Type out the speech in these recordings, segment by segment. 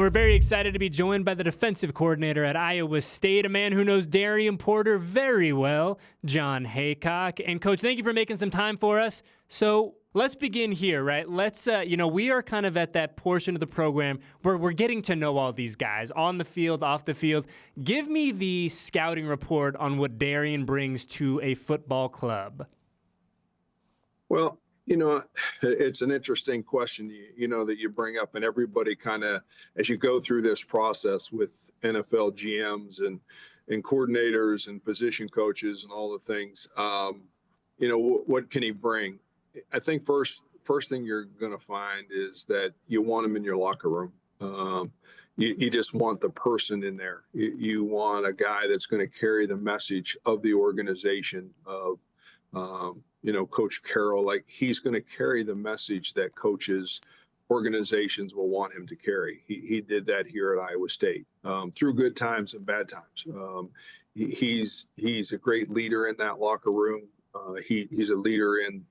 And we're very excited to be joined by the defensive coordinator at Iowa State, a man who knows Darien Porter very well, Jon Heacock. And Coach, thank you for making some time for us. So let's begin here, right? Let's, we are kind of at that portion of the program where we're getting to know all these guys on the field, off the field. Give me the scouting report on what Darien brings to a football club. Well, it's an interesting question, that you bring up, and everybody kind of, as you go through this process with NFL GMs and coordinators and position coaches and all the things, what can he bring? I think first thing you're going to find is that you want him in your locker room. You just want the person in there. You want a guy that's going to carry the message of the organization of, Coach Carroll. Like, he's going to carry the message that coaches, organizations will want him to carry. He did that here at Iowa State through good times and bad times. He's a great leader in that locker room. He's a leader in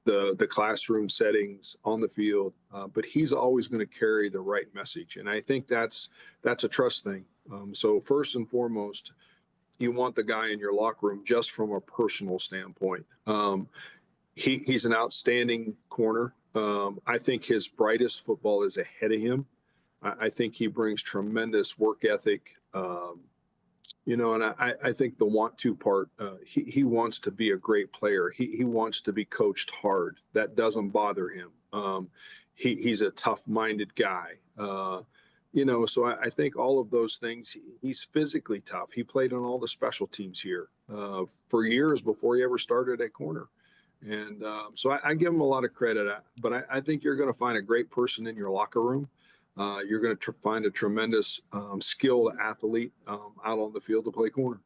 the classroom settings on the field, but he's always going to carry the right message. And I think that's a trust thing. So first and foremost, you want the guy in your locker room just from a personal standpoint. He's an outstanding corner. I think his brightest football is ahead of him. I think he brings tremendous work ethic. And I think the want to part, he wants to be a great player. He wants to be coached hard. That doesn't bother him. He's a tough-minded guy. So I think all of those things, he's physically tough. He played on all the special teams here for years before he ever started at corner. And so I give him a lot of credit. But I think you're going to find a great person in your locker room. You're going to find a tremendous skilled athlete out on the field to play corner.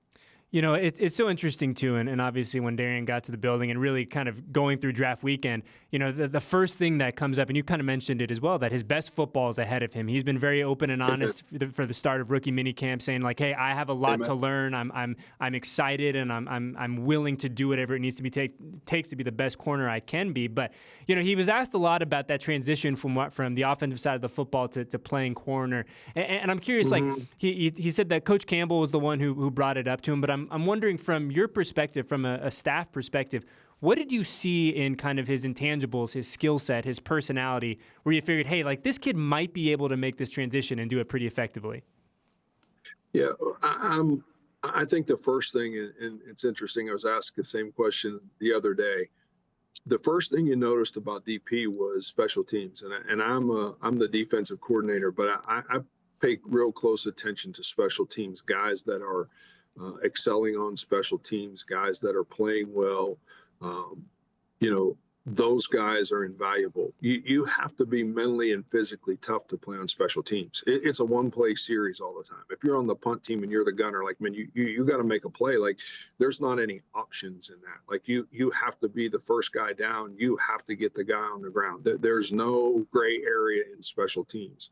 It's so interesting, too, and obviously when Darien got to the building and really kind of going through draft weekend, the first thing that comes up, and you kind of mentioned it as well, that his best football is ahead of him. He's been very open and honest for the start of rookie minicamp, saying like, "Hey, I have a lot to learn. I'm excited, and I'm willing to do whatever it needs to be takes to be the best corner I can be." But he was asked a lot about that transition from the offensive side of the football to playing corner, and I'm curious. Like he said that Coach Campbell was the one who brought it up to him, but I'm wondering from your perspective, from a staff perspective, what did you see in kind of his intangibles, his skill set, his personality, where you figured, hey, like this kid might be able to make this transition and do it pretty effectively? Yeah, I think the first thing, and it's interesting, I was asked the same question the other day. The first thing you noticed about DP was special teams, and I'm the defensive coordinator, but I pay real close attention to special teams, guys that are excelling on special teams, guys that are playing well. Those guys are invaluable. You have to be mentally and physically tough to play on special teams. It's a one-play series all the time. If you're on the punt team and you're the gunner, like, man, you got to make a play. Like, there's not any options in that. Like, you have to be the first guy down. You have to get the guy on the ground. There's no gray area in special teams.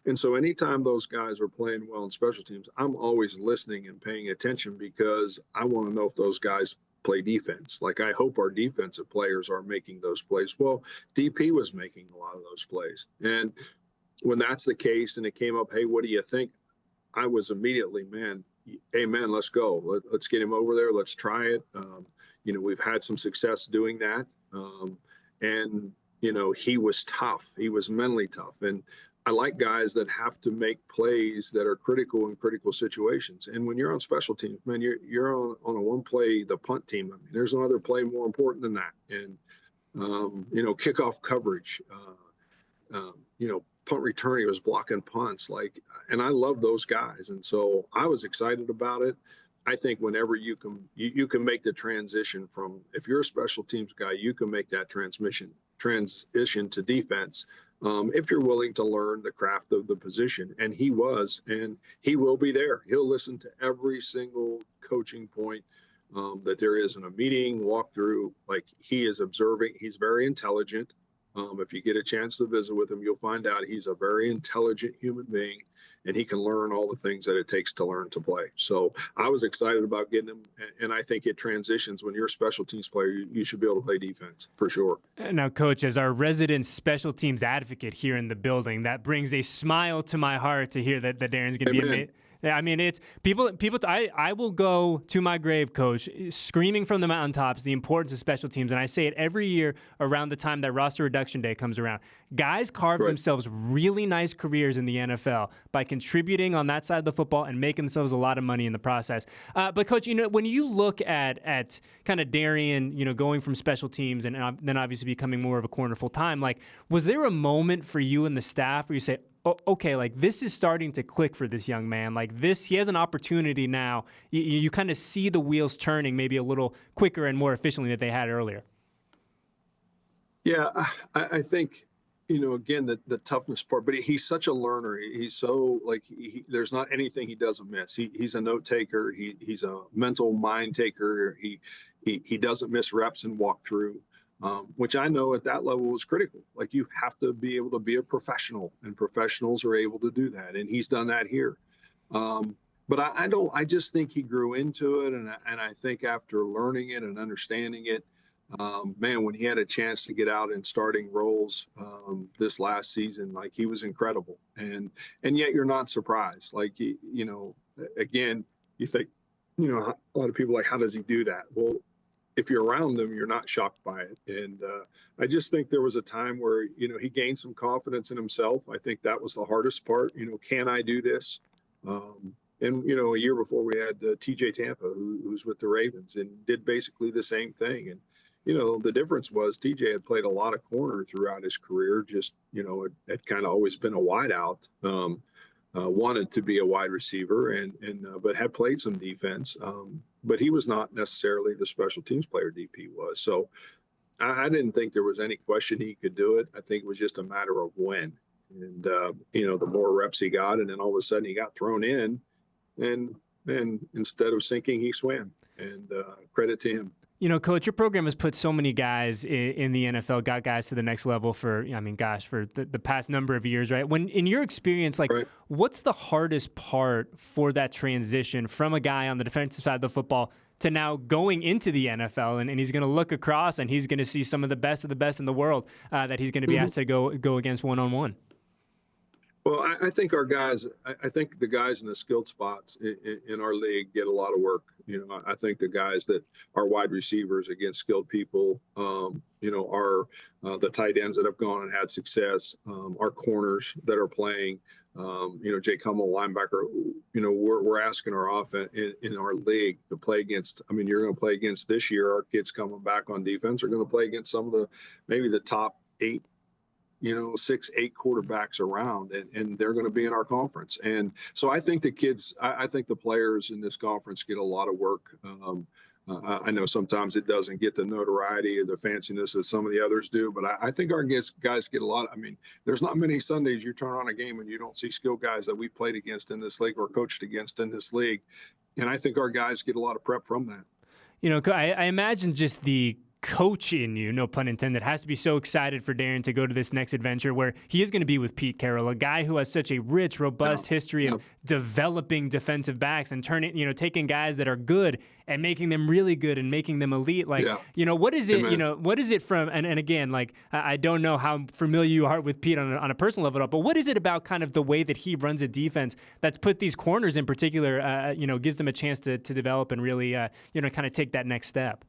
And so anytime those guys are playing well in special teams, I'm always listening and paying attention because I want to know if those guys play defense. Like, I hope our defensive players are making those plays. Well, DP was making a lot of those plays. And when that's the case and it came up, hey, what do you think? I was immediately, man, let's go. Let's get him over there. Let's try it. We've had some success doing that. He was tough. He was mentally tough. And I like guys that have to make plays that are critical in critical situations. And when you're on special teams, man, you're on a one play, the punt team. I mean, there's no other play more important than that. And, kickoff coverage, punt return, he was blocking punts. And I love those guys. And so I was excited about it. I think whenever you can make the transition from, if you're a special teams guy, you can make that transition to defense. If you're willing to learn the craft of the position. And he was, and he will be there. He'll listen to every single coaching point that there is in a meeting, walkthrough. Like, he is observing. He's very intelligent. If you get a chance to visit with him, you'll find out he's a very intelligent human being, and he can learn all the things that it takes to learn to play. So I was excited about getting him, and I think it transitions when you're a special teams player. You should be able to play defense for sure. Now, Coach, as our resident special teams advocate here in the building, that brings a smile to my heart to hear that Darren's going to be amazing. I mean, it's people. I will go to my grave, Coach, screaming from the mountaintops the importance of special teams, and I say it every year around the time that roster reduction day comes around. Guys carve themselves really nice careers in the NFL by contributing on that side of the football and making themselves a lot of money in the process. But Coach, when you look at kind of Darien, going from special teams and then obviously becoming more of a corner full time, like, was there a moment for you and the staff where you say, okay, like, this is starting to click for this young man. Like, he has an opportunity now. You kind of see the wheels turning maybe a little quicker and more efficiently than they had earlier. Yeah, I think, again, the toughness part, but he's such a learner. He's so, like, there's not anything he doesn't miss. He's a note taker. He's a mental mind taker. He doesn't miss reps and walk through. Which I know at that level is critical. Like, you have to be able to be a professional, and professionals are able to do that. And he's done that here. But I just think he grew into it. And I think after learning it and understanding it, man, when he had a chance to get out in starting roles this last season, like, he was incredible. And yet you're not surprised. Like, again, you think, a lot of people like, how does he do that? Well, if you're around them, you're not shocked by it. And I just think there was a time where, he gained some confidence in himself. I think that was the hardest part. Can I do this? And a year before we had TJ Tampa, who's with the Ravens, and did basically the same thing. And, the difference was TJ had played a lot of corner throughout his career, just, had kind of always been a wideout. Wanted to be a wide receiver but had played some defense. But he was not necessarily the special teams player DP was. So I didn't think there was any question he could do it. I think it was just a matter of when. And, the more reps he got, and then all of a sudden he got thrown in, and instead of sinking, he swam. And credit to him. Coach, your program has put so many guys in the NFL, got guys to the next level for the past number of years, right? When, in your experience, what's the hardest part for that transition from a guy on the defensive side of the football to now going into the NFL, and he's going to look across and he's going to see some of the best in the world that he's going to be asked to go against one-on-one? Well, I think our guys, I think the guys in the skilled spots in our league get a lot of work. I think the guys that are wide receivers against skilled people, are the tight ends that have gone and had success, our corners that are playing, Jake Hummel, linebacker, we're asking our offense in our league to play against. I mean, you're going to play against this year. Our kids coming back on defense are going to play against some of maybe the top 8, 6, 8 quarterbacks around, and they're going to be in our conference. And so I think I think the players in this conference get a lot of work. I know sometimes it doesn't get the notoriety or the fanciness that some of the others do, but I think our guys get a lot. I mean, there's not many Sundays you turn on a game and you don't see skilled guys that we played against in this league or coached against in this league. And I think our guys get a lot of prep from that. I imagine just the coach in you, no pun intended, has to be so excited for Darien to go to this next adventure where he is going to be with Pete Carroll, a guy who has such a rich, robust history of developing defensive backs and taking guys that are good and making them really good and making them elite. What is it, what is it from, and again, I don't know how familiar you are with Pete on a personal level, but what is it about kind of the way that he runs a defense that's put these corners in particular, gives them a chance to develop and really, kind of take that next step?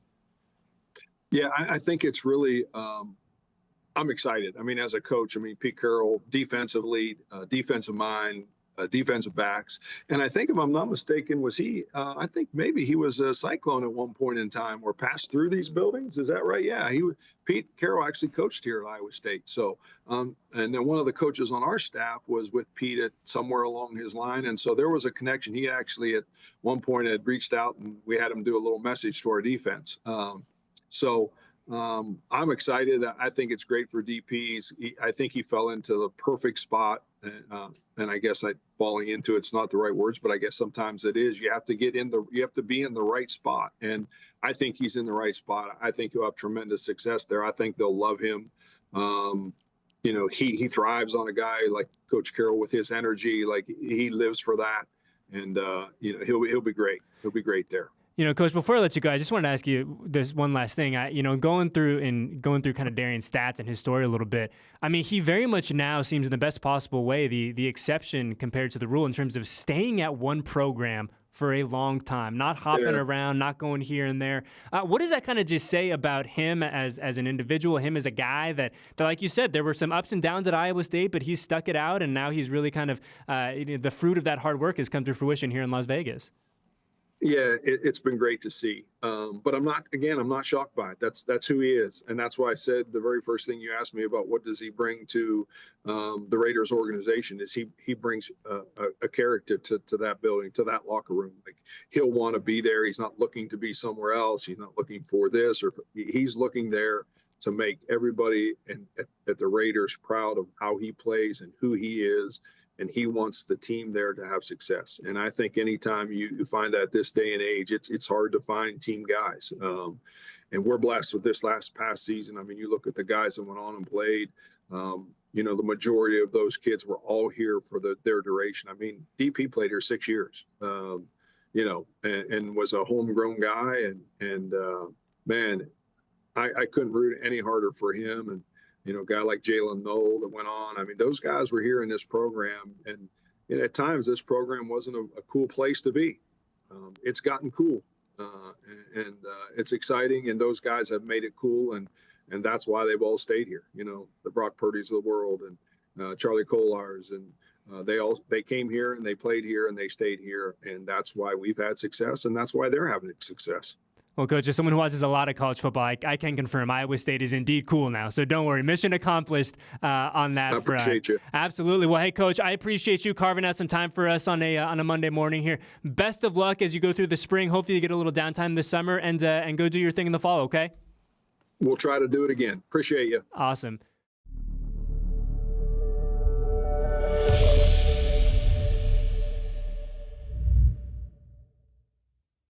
Yeah, I think it's really, I'm excited. I mean, as a coach, Pete Carroll, defensive lead, defensive mind, defensive backs. And I think, if I'm not mistaken, I think maybe he was a Cyclone at one point in time or passed through these buildings. Is that right? Yeah, Pete Carroll actually coached here at Iowa State. So, and then one of the coaches on our staff was with Pete at somewhere along his line. And so there was a connection. He actually at one point had reached out and we had him do a little message to our defense. So I'm excited. I think it's great for DPs. I think he fell into the perfect spot. And I guess falling into it's not the right words, but I guess sometimes it is. You have to be in the right spot. And I think he's in the right spot. I think he'll have tremendous success there. I think they'll love him. He thrives on a guy like Coach Carroll with his energy. Like he lives for that, and he'll be great. He'll be great there. Coach, before I let you go, I just wanted to ask you this one last thing. Going through kind of Darien's stats and his story a little bit. I mean, he very much now seems in the best possible way the exception compared to the rule in terms of staying at one program for a long time, not hopping around, not going here and there. What does that kind of just say about him as an individual, him as a guy that, like you said, there were some ups and downs at Iowa State, but he's stuck it out, and now he's really kind of the fruit of that hard work has come to fruition here in Las Vegas. Yeah, it's been great to see. But I'm not shocked by it. That's who he is. And that's why I said the very first thing you asked me about what does he bring to the Raiders organization is he brings a character to that building, to that locker room. Like he'll want to be there. He's not looking to be somewhere else. He's not looking for this he's looking there to make everybody at the Raiders proud of how he plays and who he is. And he wants the team there to have success. And I think anytime you find that this day and age, it's hard to find team guys. And we're blessed with this past season. I mean, you look at the guys that went on and played, the majority of those kids were all here for their duration. I mean, DP played here 6 years, and was a homegrown guy. And man, I couldn't root any harder for him. And, a guy like Jalen Knoll that went on. I mean, those guys were here in this program. And at times, this program wasn't a cool place to be. It's gotten cool. And it's exciting. And those guys have made it cool. And that's why they've all stayed here. The Brock Purdy's of the world and Charlie Kolars. And they came here and they played here and they stayed here. And that's why we've had success. And that's why they're having success. Well, Coach, as someone who watches a lot of college football, I can confirm Iowa State is indeed cool now. So don't worry. Mission accomplished on that front. I appreciate you. Absolutely. Well, hey, Coach, I appreciate you carving out some time for us on a Monday morning here. Best of luck as you go through the spring. Hopefully you get a little downtime this summer and go do your thing in the fall, okay? We'll try to do it again. Appreciate you. Awesome.